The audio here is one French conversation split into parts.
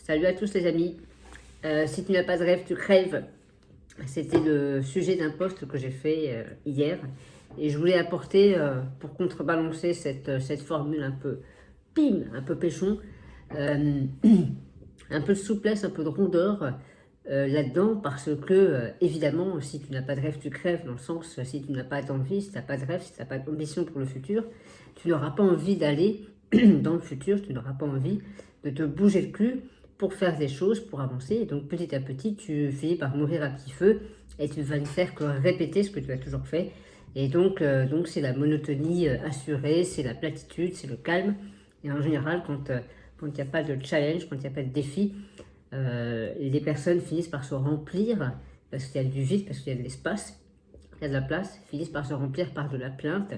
Salut à tous les amis. Si tu n'as pas de rêve, tu crèves. C'était le sujet d'un post que j'ai fait hier. Et je voulais apporter, pour contrebalancer cette formule un peu pim, un peu péchon, euh, un peu de souplesse, un peu de rondeur là-dedans. Parce que, évidemment, si tu n'as pas de rêve, tu crèves. Dans le sens, si tu n'as pas d'envie, si tu n'as pas de rêve, si tu n'as pas d'ambition pour le futur, tu n'auras pas envie d'aller dans le futur, tu n'auras pas envie de te bouger le cul pour faire des choses, pour avancer. Et donc petit à petit, tu finis par mourir à petit feu et tu vas ne faire que répéter ce que tu as toujours fait. Et donc c'est la monotonie assurée, c'est la platitude, c'est le calme. Et en général, quand il n'y a pas de challenge, quand il n'y a pas de défi, les personnes finissent par se remplir parce qu'il y a du vide, parce qu'il y a de l'espace, il y a de la place, finissent par se remplir par de la plainte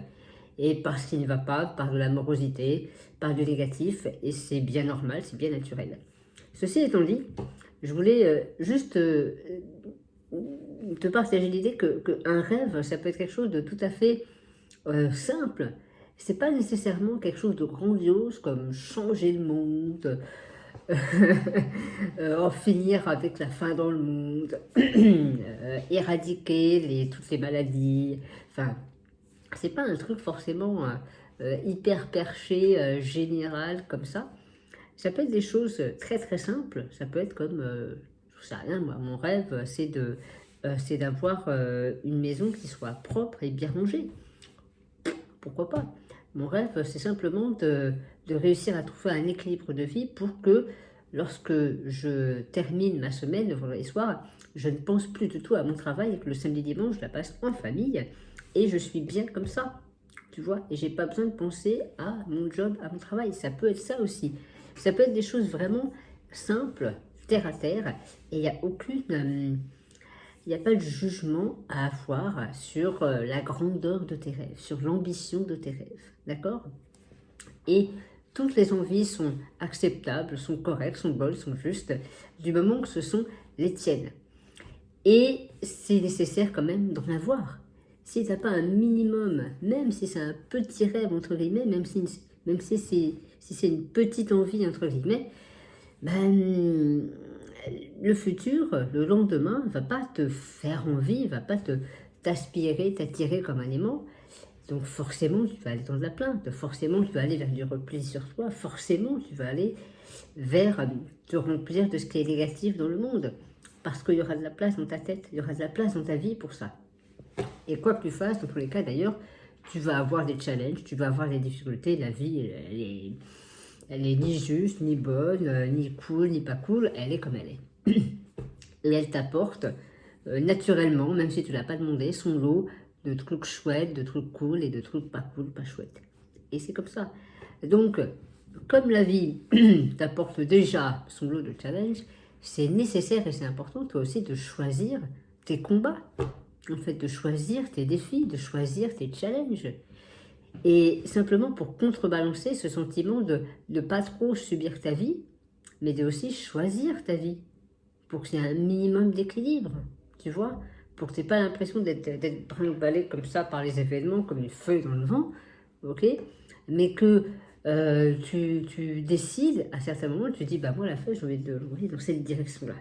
et par ce qui ne va pas, par de la morosité, par du négatif, et c'est bien normal, c'est bien naturel. Ceci étant dit, je voulais juste te partager l'idée qu'un rêve, ça peut être quelque chose de tout à fait simple. C'est pas nécessairement quelque chose de grandiose comme changer le monde, en finir avec la faim dans le monde, éradiquer toutes les maladies. Enfin, c'est pas un truc forcément hyper perché, général comme ça. Ça peut être des choses très très simples. Ça peut être comme, je sais rien, moi, mon rêve, c'est d'avoir une maison qui soit propre et bien rangée. Pourquoi pas? Mon rêve, c'est simplement de réussir à trouver un équilibre de vie pour que lorsque je termine ma semaine, le vendredi soir, je ne pense plus du tout à mon travail et que le samedi dimanche, je la passe en famille et je suis bien comme ça. Tu vois, et j'ai pas besoin de penser à mon job, à mon travail. Ça peut être ça aussi. Ça peut être des choses vraiment simples, terre à terre, et il n'y a il n'y a pas de jugement à avoir sur la grandeur de tes rêves, sur l'ambition de tes rêves, d'accord? Et toutes les envies sont acceptables, sont correctes, sont bonnes, sont justes, du moment que ce sont les tiennes. Et c'est nécessaire quand même d'en avoir. Si tu n'as pas un minimum, même si c'est un petit rêve, entre guillemets, même si c'est une petite envie, entre guillemets, ben, le futur, le lendemain, ne va pas te faire envie, ne va pas t'aspirer, t'attirer comme un aimant. Donc forcément, tu vas aller dans de la plainte, forcément, tu vas aller vers du repli sur toi, forcément, tu vas aller vers te remplir de ce qui est négatif dans le monde. Parce qu'il y aura de la place dans ta tête, il y aura de la place dans ta vie pour ça. Et quoi que tu fasses, dans tous les cas d'ailleurs, tu vas avoir des challenges, tu vas avoir des difficultés, la vie, elle est ni juste, ni bonne, ni cool, ni pas cool, elle est comme elle est. Et elle t'apporte naturellement, même si tu ne l'as pas demandé, son lot de trucs chouettes, de trucs cool et de trucs pas cool, pas chouettes. Et c'est comme ça. Donc, comme la vie t'apporte déjà son lot de challenges, c'est nécessaire et c'est important toi aussi de choisir tes combats, en fait de choisir tes défis, de choisir tes challenges. Et simplement pour contrebalancer ce sentiment de ne pas trop subir ta vie, mais de aussi choisir ta vie, pour qu'il y ait un minimum d'équilibre, tu vois, pour que tu n'aies pas l'impression d'être brinque-ballé comme ça par les événements, comme une feuille dans le vent, ok, mais que tu décides, à certains moments, tu dis, bah moi la feuille, j'ai envie de l'envoyer dans cette direction-là.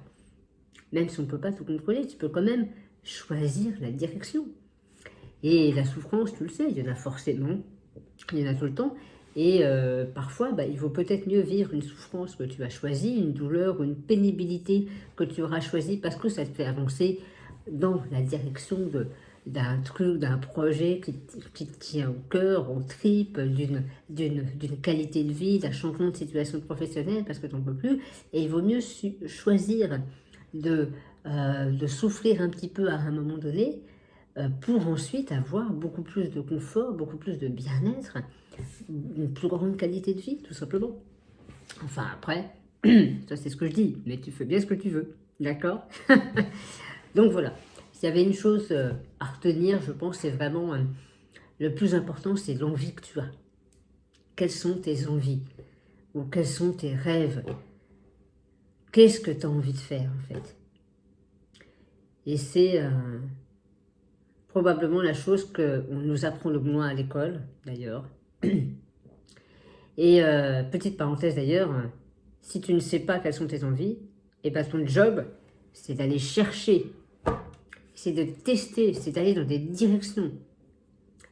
Même si on ne peut pas tout contrôler, tu peux quand même choisir la direction. Et la souffrance, tu le sais, il y en a forcément, il y en a tout le temps. Et parfois, bah, il vaut peut-être mieux vivre une souffrance que tu as choisie, une douleur ou une pénibilité que tu auras choisie parce que ça te fait avancer dans la direction d'un truc, d'un projet qui te tient au cœur, aux tripes, d'une qualité de vie, d'un changement de situation professionnelle parce que tu n'en peux plus. Et il vaut mieux choisir de souffrir un petit peu à un moment donné pour ensuite avoir beaucoup plus de confort, beaucoup plus de bien-être, une plus grande qualité de vie, tout simplement. Enfin, après, ça c'est ce que je dis, mais tu fais bien ce que tu veux, d'accord? Donc voilà, s'il y avait une chose à retenir, je pense, c'est vraiment le plus important, c'est l'envie que tu as. Quelles sont tes envies? Ou quels sont tes rêves? Qu'est-ce que tu as envie de faire, en fait? Et c'est probablement la chose qu'on nous apprend le moins à l'école, d'ailleurs. Et petite parenthèse d'ailleurs, Si tu ne sais pas quelles sont tes envies, et ben ton job, c'est d'aller chercher, c'est de tester, c'est d'aller dans des directions.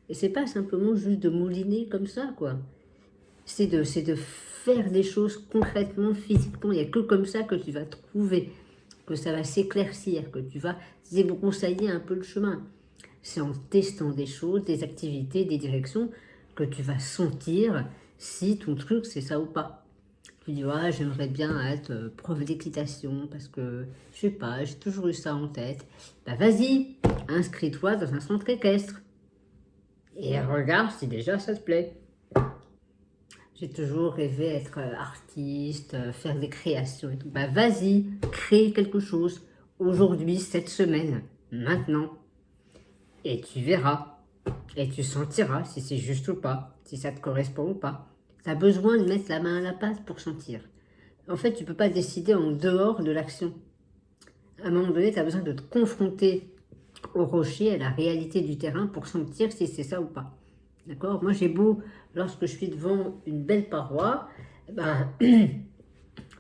Et c'est pas simplement juste de mouliner comme ça, quoi. C'est de faire des choses concrètement, physiquement. Il n'y a que comme ça que tu vas trouver, que ça va s'éclaircir, que tu vas débroussailler un peu le chemin. C'est en testant des choses, des activités, des directions, que tu vas sentir si ton truc c'est ça ou pas. Tu dis, ouais, j'aimerais bien être prof d'équitation parce que, je sais pas, j'ai toujours eu ça en tête. Bah vas-y, inscris-toi dans un centre équestre. Et regarde si déjà ça te plaît. J'ai toujours rêvé être artiste, faire des créations et tout. Bah vas-y, crée quelque chose. Aujourd'hui, cette semaine, maintenant. Et tu verras. Et tu sentiras si c'est juste ou pas, si ça te correspond ou pas. Tu as besoin de mettre la main à la pâte pour sentir. En fait, tu ne peux pas décider en dehors de l'action. À un moment donné, tu as besoin de te confronter au rocher, à la réalité du terrain pour sentir si c'est ça ou pas. D'accord? Moi, j'ai beau, lorsque je suis devant une belle paroi, ben,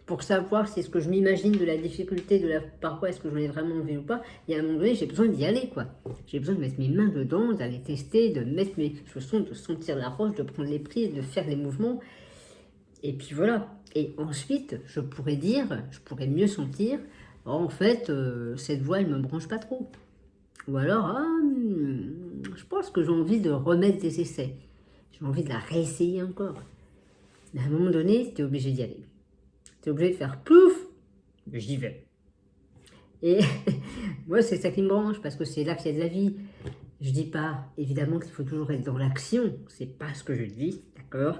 pour savoir si ce que je m'imagine de la difficulté de la paroi, est-ce que j'en ai vraiment envie ou pas, il y a un moment donné, j'ai besoin d'y aller, quoi. J'ai besoin de mettre mes mains dedans, d'aller tester, de mettre mes chaussons, de sentir la roche, de prendre les plis, de faire les mouvements. Et puis voilà. Et ensuite, je pourrais mieux sentir, oh, en fait, cette voix, elle ne me branche pas trop. Ou alors, je pense que j'ai envie de remettre des essais. J'ai envie de la réessayer encore. Mais à un moment donné, tu es obligé d'y aller. Tu es obligé de faire plouf, j'y vais. Et moi, c'est ça qui me branche, parce que c'est là qu'il y a de la vie. Je dis pas, évidemment, qu'il faut toujours être dans l'action. C'est pas ce que je dis, d'accord?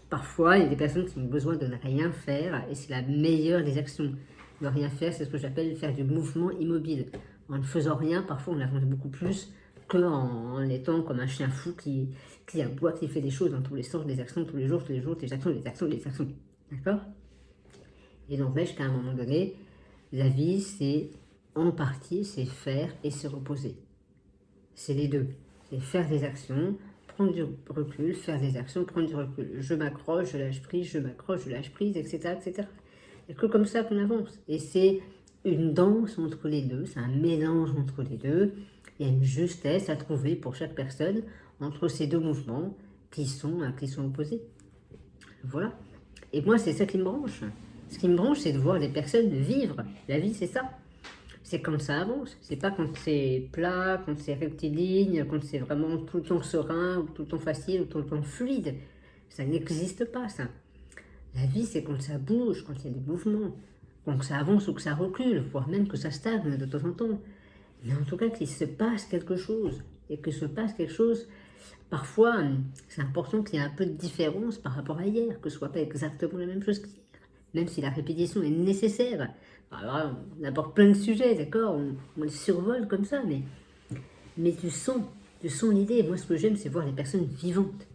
Parfois, il y a des personnes qui ont besoin de ne rien faire, et c'est la meilleure des actions. Ne rien faire, c'est ce que j'appelle faire du mouvement immobile. En ne faisant rien, parfois, on avance beaucoup plus qu'en étant comme un chien fou qui aboie, qui fait des choses dans tous les sens, des actions tous les jours, des actions, des actions, des actions. D'accord? Et n'empêche qu'à un moment donné, la vie, c'est en partie, c'est faire et se reposer. C'est les deux. C'est faire des actions, prendre du recul, faire des actions, prendre du recul. Je m'accroche, je lâche prise, je m'accroche, je lâche prise, etc. etc. Il n'y a que comme ça qu'on avance. Et c'est une danse entre les deux, c'est un mélange entre les deux. Il y a une justesse à trouver pour chaque personne entre ces deux mouvements qui sont opposés. Voilà. Et moi, c'est ça qui me branche. Ce qui me branche, c'est de voir les personnes vivre. La vie, c'est ça. C'est quand ça avance. C'est pas quand c'est plat, quand c'est rectiligne, quand c'est vraiment tout le temps serein, ou tout le temps facile, ou tout le temps fluide. Ça n'existe pas, ça. La vie, c'est quand ça bouge, quand il y a des mouvements, quand ça avance ou que ça recule, voire même que ça stagne de temps en temps. Mais en tout cas, qu'il se passe quelque chose. Et que se passe quelque chose, parfois, c'est important qu'il y ait un peu de différence par rapport à hier, que ce soit pas exactement la même chose qu'hier, même si la répétition est nécessaire. Alors, on aborde plein de sujets, d'accord, on les survole comme ça, mais tu sens l'idée. Moi, ce que j'aime, c'est voir les personnes vivantes.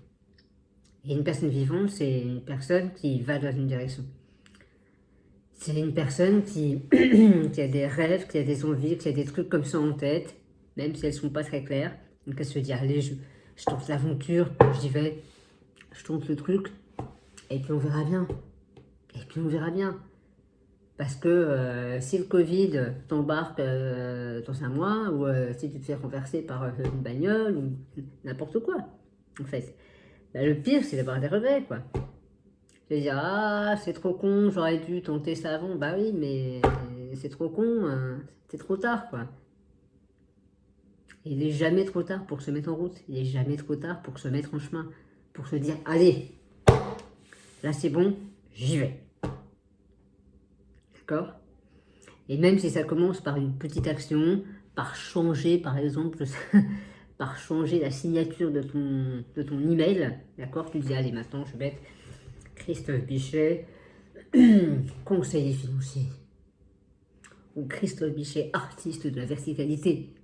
Et une personne vivante, c'est une personne qui va dans une direction. C'est une personne qui, qui a des rêves, qui a des envies, qui a des trucs comme ça en tête, même si elles ne sont pas très claires. Donc elle se dit, allez, je tente l'aventure, j'y vais, je tente le truc, et puis on verra bien. Et puis on verra bien. Parce que si le Covid t'embarque dans un mois, ou si tu te fais renverser par une bagnole, ou n'importe quoi, en fait, bah, le pire, c'est d'avoir des regrets, quoi. Je vais dire, ah, c'est trop con, j'aurais dû tenter ça avant. Bah oui, mais c'est trop con, c'est trop tard, quoi. Et il n'est jamais trop tard pour se mettre en route. Il n'est jamais trop tard pour se mettre en chemin. Pour se dire, allez, là c'est bon, j'y vais. D'accord? Et même si ça commence par une petite action, par changer, par exemple, par changer la signature de ton email, d'accord? Tu dis, allez, maintenant je vais être Christophe Bichet, conseiller financier. Ou Christophe Bichet, artiste de la verticalité.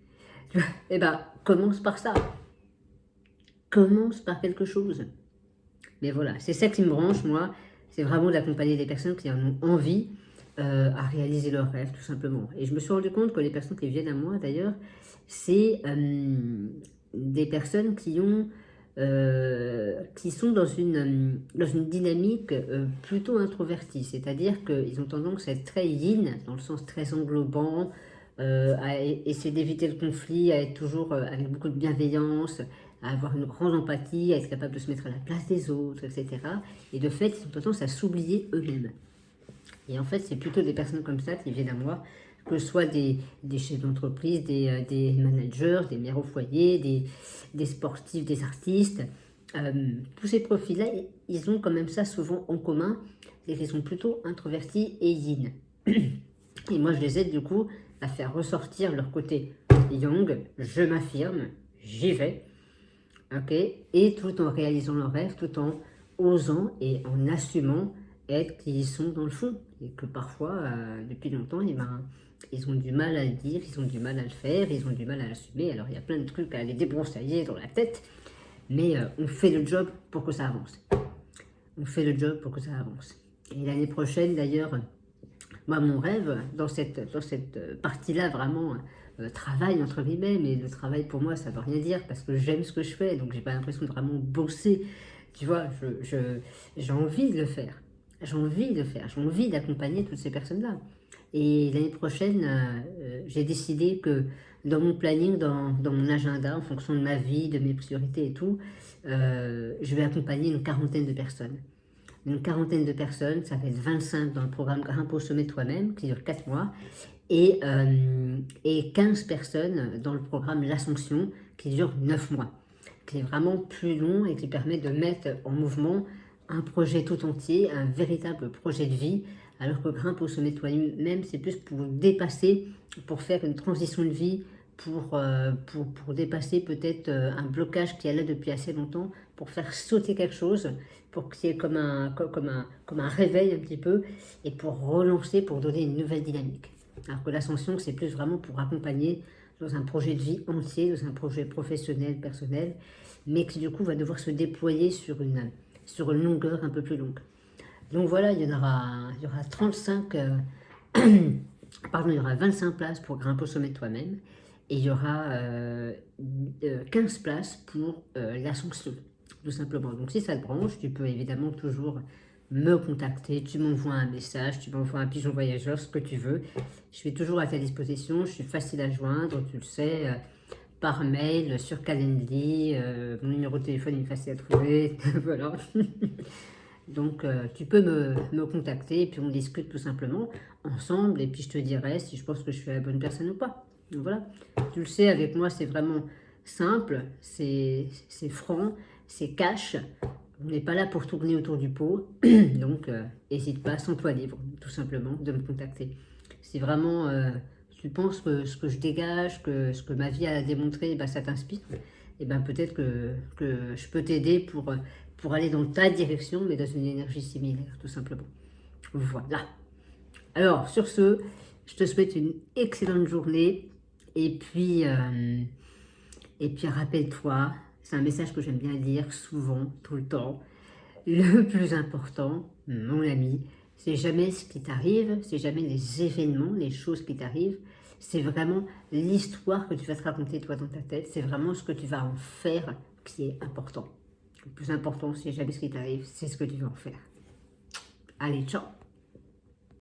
Eh ben, commence par ça. Commence par quelque chose. Mais voilà, c'est ça qui me branche, moi. C'est vraiment d'accompagner les personnes qui en ont envie à réaliser leurs rêves, tout simplement. Et je me suis rendu compte que les personnes qui viennent à moi, d'ailleurs, c'est des personnes qui ont qui sont dans une dynamique plutôt introvertie, c'est-à-dire qu'ils ont tendance à être très yin, dans le sens très englobant, à essayer d'éviter le conflit, à être toujours avec beaucoup de bienveillance, à avoir une grande empathie, à être capable de se mettre à la place des autres, etc. Et de fait, ils ont tendance à s'oublier eux-mêmes. Et en fait, c'est plutôt des personnes comme ça qui viennent à moi, que ce soit des chefs d'entreprise, des managers, des mères au foyer, des sportifs, des artistes. Tous ces profils-là, ils ont quand même ça souvent en commun, c'est qu'ils sont plutôt introvertis et yin. Et moi, je les aide du coup à faire ressortir leur côté yang, je m'affirme, j'y vais, ok, et tout en réalisant leurs rêves, tout en osant et en assumant être qui ils sont dans le fond. Et que parfois, depuis longtemps, eh ben, ils ont du mal à le dire, ils ont du mal à le faire, ils ont du mal à l'assumer. Alors il y a plein de trucs à aller débroussailler dans la tête, mais on fait le job pour que ça avance. On fait le job pour que ça avance. Et l'année prochaine, d'ailleurs, moi, mon rêve, dans cette partie-là, vraiment, travail, entre guillemets, mais le travail, pour moi, ça ne veut rien dire, parce que j'aime ce que je fais, donc j'ai pas l'impression de vraiment bosser, tu vois, j'ai envie de le faire, j'ai envie de le faire, j'ai envie d'accompagner toutes ces personnes-là. Et l'année prochaine, j'ai décidé que dans mon planning, dans mon agenda, en fonction de ma vie, de mes priorités et tout, je vais accompagner une quarantaine de personnes. Une quarantaine de personnes, ça fait 25 dans le programme Grimpe au sommet de toi-même, qui dure 4 mois, et 15 personnes dans le programme L'Ascension, qui dure 9 mois, qui est vraiment plus long et qui permet de mettre en mouvement un projet tout entier, un véritable projet de vie, alors que Grimpe au sommet de toi-même, c'est plus pour dépasser, pour faire une transition de vie, pour dépasser peut-être un blocage qui est là depuis assez longtemps, pour faire sauter quelque chose, pour qu'il y ait comme un réveil un petit peu, et pour relancer, pour donner une nouvelle dynamique. Alors que l'ascension, c'est plus vraiment pour accompagner dans un projet de vie entier, dans un projet professionnel, personnel, mais qui du coup va devoir se déployer sur une longueur un peu plus longue. Donc voilà, il y aura 35, pardon, il y aura 25 places pour grimper au sommet de toi-même, et il y aura 15 places pour l'ascension, tout simplement. Donc si ça te branche, tu peux évidemment toujours me contacter, tu m'envoies un message, tu m'envoies un pigeon voyageur, ce que tu veux. Je suis toujours à ta disposition, je suis facile à joindre, tu le sais, par mail, sur Calendly, mon numéro de téléphone est facile à trouver, voilà. Donc tu peux me contacter et puis on discute tout simplement ensemble et puis je te dirai si je pense que je suis la bonne personne ou pas. Donc voilà, tu le sais, avec moi c'est vraiment simple, c'est franc, c'est cash. On n'est pas là pour tourner autour du pot, donc n'hésite pas, sens-toi libre tout simplement de me contacter. Si vraiment tu penses que ce que je dégage, que ce que ma vie a démontré, bah, ça t'inspire, et ben peut-être que je peux t'aider pour aller dans ta direction, mais dans une énergie similaire, tout simplement. Voilà. Alors, sur ce, je te souhaite une excellente journée, et puis rappelle-toi, c'est un message que j'aime bien dire souvent, tout le temps, le plus important, mon ami, c'est jamais ce qui t'arrive, c'est jamais les événements, les choses qui t'arrivent, c'est vraiment l'histoire que tu vas te raconter toi dans ta tête, c'est vraiment ce que tu vas en faire qui est important. Le plus important, c'est jamais ce qui t'arrive, c'est ce que tu vas en faire. Allez, ciao!